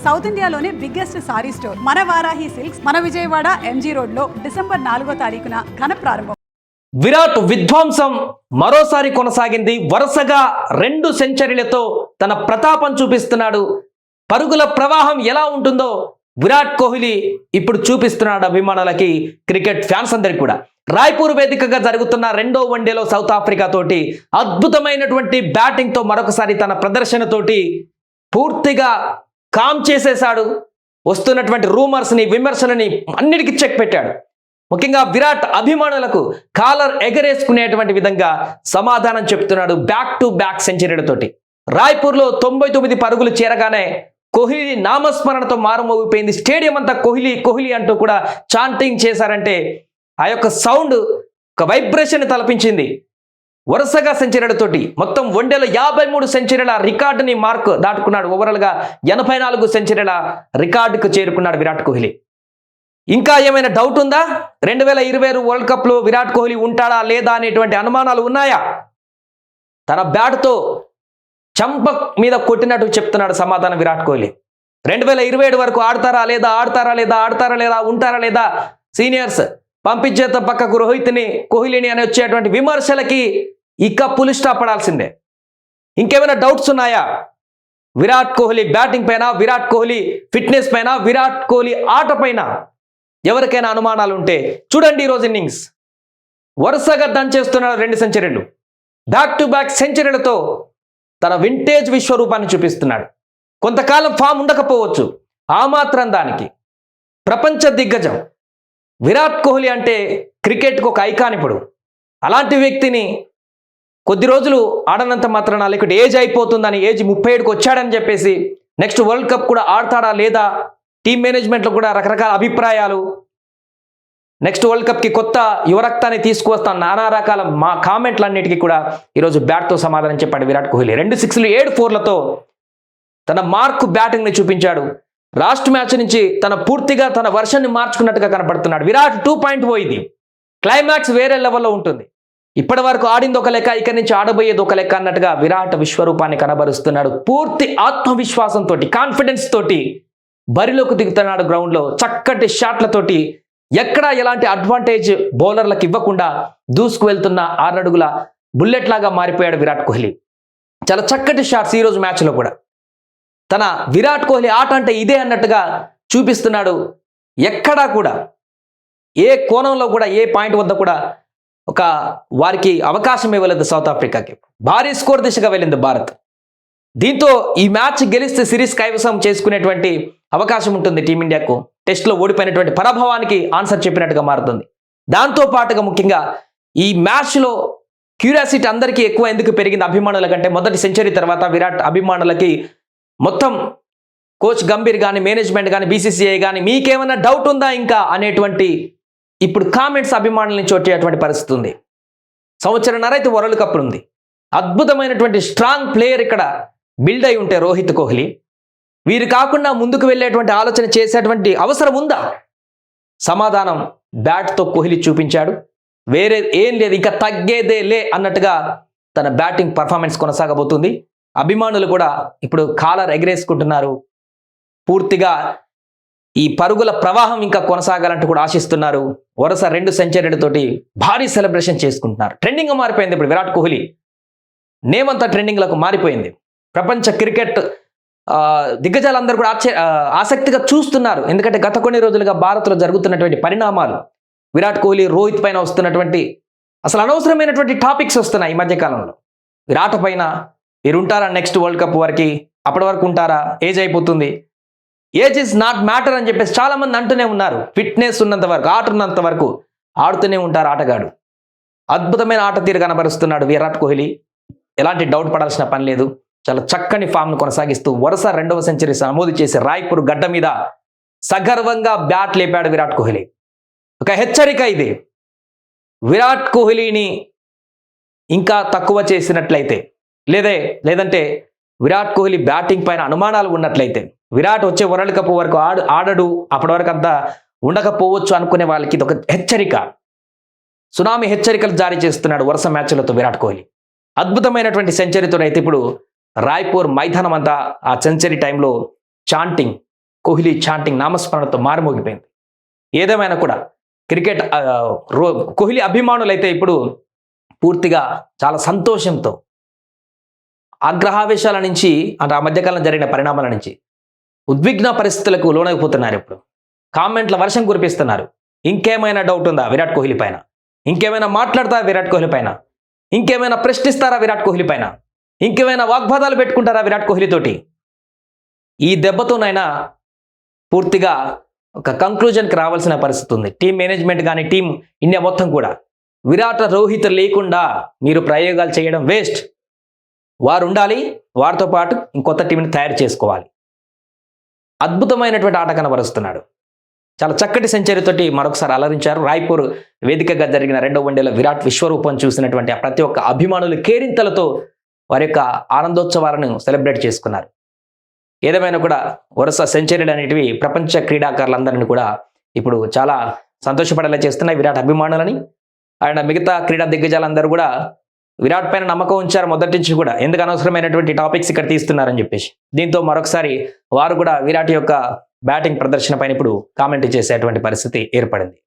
South ఇండియాలోనే biggest sorry store మన Varahi silks మన విజయవాడ ఎంజీ రోడ్ లో డిసెంబర్ 4వ తారీఖున ఘన ప్రారంభం. విరాట్ విధ్వంసం మరోసారి కొనసాగింది. వరుసగా 2 సెంచరీలతో తన ప్రతాపం చూపిస్తున్నాడు. పరుగుల ప్రవాహం ఎలా ఉంటుందో విరాట్ కోహ్లీ ఇప్పుడు చూపిస్తున్నాడు అభిమానులకి, క్రికెట్ ఫ్యాన్స్ అందరికి కూడా. రాయ్పూర్ వేదికగా జరుగుతున్న 2వ వన్డేలో సౌత్ ఆఫ్రికా తోటి అద్భుతమైనటువంటి బ్యాటింగ్ తో మరొకసారి తన ప్రదర్శనతోటి పూర్తిగా కామ్ చేసేశాడు. వస్తున్నటువంటి రూమర్స్ని, విమర్శలని అన్నిటికీ చెక్ పెట్టాడు. ముఖ్యంగా విరాట్ అభిమానులకు కాలర్ ఎగరేసుకునేటువంటి విధంగా సమాధానం చెప్తున్నాడు బ్యాక్ టు బ్యాక్ సెంచరీలతోటి. రాయ్పూర్లో 99 పరుగులు చేరగానే కోహ్లీ నామస్మరణతో మారుమోగిపోయింది. స్టేడియం అంతా కోహ్లీ కోహ్లీ అంటూ కూడా చాంటింగ్ చేశారంటే ఆ యొక్క సౌండ్ ఒక వైబ్రేషన్ తలపించింది. వరుసగా సెంచరీలతోటి మొత్తం వన్డేలో 53 సెంచరీల రికార్డుని మార్క్ దాటుకున్నాడు. ఓవరాల్గా 84 సెంచరీల రికార్డుకు చేరుకున్నాడు విరాట్ కోహ్లీ. ఇంకా ఏమైనా డౌట్ ఉందా? 2026 వరల్డ్ కప్లో విరాట్ కోహ్లీ ఉంటాడా లేదా అనేటువంటి అనుమానాలు ఉన్నాయా? తన బ్యాట్తో చంప మీద కొట్టినట్టు చెప్తున్నాడు సమాధానం విరాట్ కోహ్లీ. 2027 వరకు ఆడతారా లేదా ఉంటారా లేదా సీనియర్స్ పంపించేత పక్కకు రోహిత్ని కోహ్లీని అని వచ్చేటువంటి విమర్శలకి ఇక పులి స్టాప్ పడాల్సిందే. ఇంకేమైనా డౌట్స్ ఉన్నాయా? విరాట్ కోహ్లీ బ్యాటింగ్ పైన, విరాట్ కోహ్లీ ఫిట్నెస్ పైన, విరాట్ కోహ్లీ ఆట పైన ఎవరికైనా అనుమానాలు ఉంటే చూడండి ఈరోజు ఇన్నింగ్స్. వరుసగా దంచేస్తున్నాడు 2 సెంచరీలు. బ్యాక్ టు బ్యాక్ సెంచరీలతో తన వింటేజ్ విశ్వరూపాన్ని చూపిస్తున్నాడు. కొంతకాలం ఫామ్ ఉండకపోవచ్చు, ఆ మాత్రం దానికి ప్రపంచ దిగ్గజం విరాట్ కోహ్లీ అంటే క్రికెట్కి ఒక ఐకాన్. ఇప్పుడు అలాంటి వ్యక్తిని కొద్ది రోజులు ఆడనంత మాత్రాన లేకుంటే ఏజ్ అయిపోతుందని, ఏజ్ 37కి వచ్చాడని చెప్పేసి నెక్స్ట్ వరల్డ్ కప్ కూడా ఆడతాడా లేదా, టీమ్ మేనేజ్మెంట్లో కూడా రకరకాల అభిప్రాయాలు, నెక్స్ట్ వరల్డ్ కప్కి కొత్త యువరక్తాన్ని తీసుకువస్తాను నానా రకాల కామెంట్లన్నిటికీ కూడా ఈరోజు బ్యాట్తో సమాధానం చెప్పాడు విరాట్ కోహ్లీ. 2 సిక్స్లు 7 4లతో తన మార్క్ బ్యాటింగ్ని చూపించాడు. లాస్ట్ మ్యాచ్ నుంచి పూర్తిగా తన వర్షన్ని మార్చుకున్నట్టుగా కనపడుతున్నాడు. విరాట్ 2.0 ఇది. క్లైమాక్స్ వేరే లెవెల్లో ఉంటుంది. ఇప్పటి వరకు ఆడింది ఒక లెక్క, ఇక్కడి నుంచి ఆడబోయేది ఒక లెక్క అన్నట్టుగా విరాట్ విశ్వరూపాన్ని కనబరుస్తున్నాడు. పూర్తి ఆత్మవిశ్వాసంతో, కాన్ఫిడెన్స్ తోటి బరిలోకి దిగుతున్నాడు గ్రౌండ్లో. చక్కటి షాట్లతోటి ఎక్కడా ఎలాంటి అడ్వాంటేజ్ బౌలర్లకు ఇవ్వకుండా దూసుకు వెళ్తున్న 6 అడుగుల బుల్లెట్ లాగా మారిపోయాడు విరాట్ కోహ్లీ. చాలా చక్కటి షాట్స్ ఈరోజు మ్యాచ్లో కూడా. తన విరాట్ కోహ్లీ ఆట అంటే ఇదే అన్నట్టుగా చూపిస్తున్నాడు. ఎక్కడా కూడా ఏ కోణంలో కూడా, ఏ పాయింట్ వద్ద కూడా ఒక వారికి అవకాశం ఇవ్వలేదు సౌత్ ఆఫ్రికాకి. భారీ స్కోర్ దిశగా వెళ్ళింది భారత్. దీంతో ఈ మ్యాచ్ గెలిస్తే సిరీస్ కైవసం చేసుకునేటువంటి అవకాశం ఉంటుంది టీమిండియాకు. టెస్ట్లో ఓడిపోయినటువంటి పరాభవానికి ఆన్సర్ చెప్పినట్టుగా మారుతుంది. దాంతో పాటుగా ముఖ్యంగా ఈ మ్యాచ్లో క్యూరియాసిటీ అందరికీ ఎక్కువ ఎందుకు పెరిగింది అభిమానుల కంటే, మొదటి సెంచరీ తర్వాత విరాట్ అభిమానులకి మొత్తం కోచ్ గంభీర్ కానీ, మేనేజ్మెంట్ కానీ, బీసీసీఐ కానీ మీకేమైనా డౌట్ ఉందా ఇంకా అనేటువంటి ఇప్పుడు కామెంట్స్ అభిమానుల నుంచి వచ్చేటువంటి పరిస్థితి ఉంది. సంవత్సరంన్నర అయితే వరల్డ్ కప్ ఉంది. అద్భుతమైనటువంటి స్ట్రాంగ్ ప్లేయర్ ఇక్కడ బిల్డ్ అయి ఉంటే రోహిత్ కోహ్లీ, వీరు కాకుండా ముందుకు వెళ్ళేటువంటి ఆలోచన చేసేటువంటి అవసరం ఉందా? సమాధానం బ్యాట్తో కోహ్లీ చూపించాడు. వేరే ఏం లేదు, ఇంకా తగ్గేదే లే అన్నట్టుగా తన బ్యాటింగ్ పర్ఫార్మెన్స్ కొనసాగబోతుంది. అభిమానులు కూడా ఇప్పుడు కాలర్ ఎగరేసుకుంటున్నారు. పూర్తిగా ఈ పరుగుల ప్రవాహం ఇంకా కొనసాగాలంటూ కూడా ఆశిస్తున్నారు. వరుస 2 సెంచరీలతోటి భారీ సెలబ్రేషన్ చేసుకుంటున్నారు. ట్రెండింగ్గా మారిపోయింది ఇప్పుడు విరాట్ కోహ్లీ నేమ్ అంతా ట్రెండింగ్లకు మారిపోయింది. ప్రపంచ క్రికెట్ దిగ్గజాలందరూ కూడా ఆసక్తిగా చూస్తున్నారు. ఎందుకంటే గత కొన్ని రోజులుగా భారత్లో జరుగుతున్నటువంటి పరిణామాలు, విరాట్ కోహ్లీ, రోహిత్ పైన వస్తున్నటువంటి అసలు అనవసరమైనటువంటి టాపిక్స్ వస్తున్నాయి ఈ మధ్యకాలంలో. విరాట్ పైన మీరు ఉంటారా నెక్స్ట్ వరల్డ్ కప్ వరకు, అప్పటి వరకు ఉంటారా, ఏజ్ అయిపోతుంది, ఏజ్ ఇస్ నాట్ మ్యాటర్ అని చెప్పేసి చాలామంది అంటూనే ఉన్నారు. ఫిట్నెస్ ఉన్నంత వరకు, ఆట ఉన్నంత వరకు ఆడుతూనే ఉంటారు ఆటగాడు. అద్భుతమైన ఆట తీరు కనబరుస్తున్నాడు విరాట్ కోహ్లీ. ఎలాంటి డౌట్ పడాల్సిన పని లేదు. చాలా చక్కని ఫామ్ను కొనసాగిస్తూ వరుస 2వ సెంచరీ నమోదు చేసి రాయ్పూర్ గడ్డ మీద సగర్వంగా బ్యాట్ లేపాడు విరాట్ కోహ్లీ. ఒక హెచ్చరిక ఇది. విరాట్ కోహ్లీని ఇంకా తక్కువ చేసినట్లయితే, లేదంటే విరాట్ కోహ్లీ బ్యాటింగ్ పైన అనుమానాలు ఉన్నట్లయితే, విరాట్ వచ్చే వరల్డ్ కప్ వరకు ఆడడు, అప్పటి వరకు అంతా ఉండకపోవచ్చు అనుకునే వాళ్ళకి ఇది ఒక హెచ్చరిక. సునామీ హెచ్చరికలు జారీ చేస్తున్నాడు వరుస మ్యాచ్లతో విరాట్ కోహ్లీ. అద్భుతమైనటువంటి సెంచరీతో అయితే ఇప్పుడు రాయ్పూర్ మైదానం అంతా ఆ సెంచరీ టైంలో చాంటింగ్ కోహ్లీ చాంటింగ్ నామస్మరణతో మారుమోగిపోయింది. ఏదేమైనా కూడా క్రికెట్ కోహ్లీ అభిమానులైతే ఇప్పుడు పూర్తిగా చాలా సంతోషంతో ఆగ్రహావేశాల నుంచి అంటే ఆ మధ్యకాలంలో జరిగిన పరిణామాల నుంచి ఉద్విగ్న పరిస్థితులకు లోనైపోతున్నారు. ఇప్పుడు కామెంట్ల వర్షం కురిపిస్తున్నారు. ఇంకేమైనా డౌట్ ఉందా విరాట్ కోహ్లీ పైన? ఇంకేమైనా మాట్లాడతారా విరాట్ కోహ్లీ పైన? ఇంకేమైనా ప్రశ్నిస్తారా విరాట్ కోహ్లీ పైన? ఇంకేమైనా వాగ్వాదాలు పెట్టుకుంటారా విరాట్ కోహ్లీతోటి? ఈ దెబ్బతోనైనా పూర్తిగా ఒక కంక్లూజన్కి రావాల్సిన పరిస్థితి ఉంది. టీం మేనేజ్మెంట్ కానీ టీం ఇండియా మొత్తం కూడా విరాట్ రోహిత్ లేకుండా మీరు ప్రయోగాలు చేయడం వేస్ట్. వారు ఉండాలి, వారితో పాటు ఇంకొత్త టీంని తయారు చేసుకోవాలి. అద్భుతమైనటువంటి ఆట కనబరుస్తున్నాడు. చాలా చక్కటి సెంచరీతోటి మరొకసారి అలరించారు. రాయ్పూర్ వేదికగా జరిగిన 2వ వన్డేలో విరాట్ విశ్వరూపం చూసినటువంటి ఆ ప్రతి ఒక్క అభిమానులు కేరింతలతో వారి యొక్క ఆనందోత్సవాలను సెలబ్రేట్ చేసుకున్నారు. ఏదేమైనా కూడా వరుస సెంచరీలు అనేటివి ప్రపంచ క్రీడాకారులందరినీ కూడా ఇప్పుడు చాలా సంతోషపడేలా చేస్తున్నాయి విరాట్ అభిమానులని. ఆయన మిగతా క్రీడా దిగ్గజాలందరూ కూడా విరాట్ పైన నమ్మకం ఉంచారు మొదటి నుంచి కూడా. ఎందుకు అనవసరమైనటువంటి టాపిక్స్ ఇక్కడ తీస్తున్నారని చెప్పేసి. దీంతో మరొకసారి వారు కూడా విరాట్ యొక్క బ్యాటింగ్ ప్రదర్శన పైన ఇప్పుడు కామెంట్ చేసేటువంటి పరిస్థితి ఏర్పడింది.